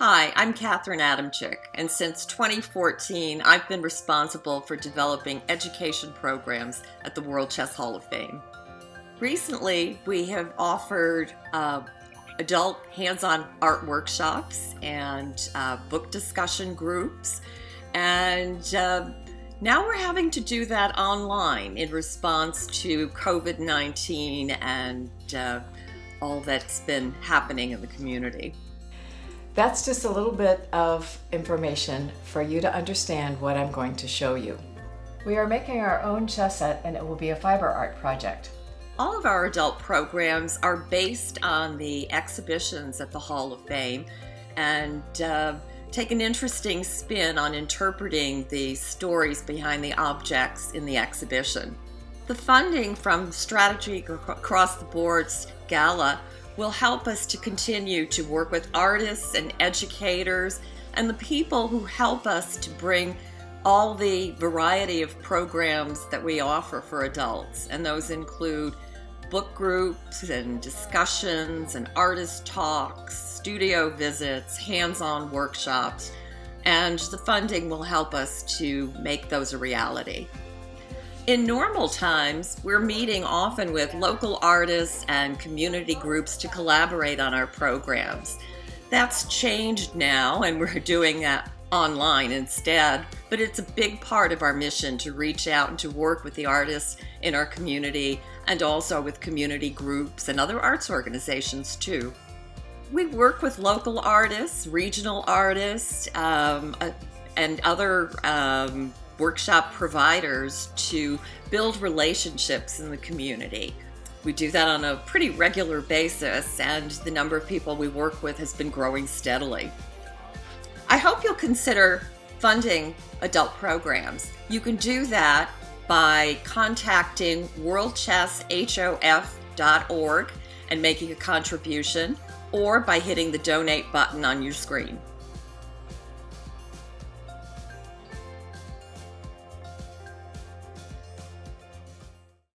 Hi, I'm Kathryn Adamchick, and since 2014, I've been responsible for developing education programs at the World Chess Hall of Fame. Recently, we have offered adult hands-on art workshops and book discussion groups, and now we're having to do that online in response to COVID-19 and all that's been happening in the community. That's just a little bit of information for you to understand what I'm going to show you. We are making our own chess set, and it will be a fiber art project. All of our adult programs are based on the exhibitions at the Hall of Fame and take an interesting spin on interpreting the stories behind the objects in the exhibition. The funding from Strategy Across the Board's Gala will help us to continue to work with artists and educators and the people who help us to bring all the variety of programs that we offer for adults. And those include book groups and discussions and artist talks, studio visits, hands-on workshops, and the funding will help us to make those a reality. In normal times, we're meeting often with local artists and community groups to collaborate on our programs. That's changed now, and we're doing that online instead, but it's a big part of our mission to reach out and to work with the artists in our community and also with community groups and other arts organizations too. We work with local artists, regional artists, and other workshop providers to build relationships in the community. We do that on a pretty regular basis, and the number of people we work with has been growing steadily. I hope you'll consider funding adult programs. You can do that by contacting worldchesshof.org and making a contribution, or by hitting the donate button on your screen.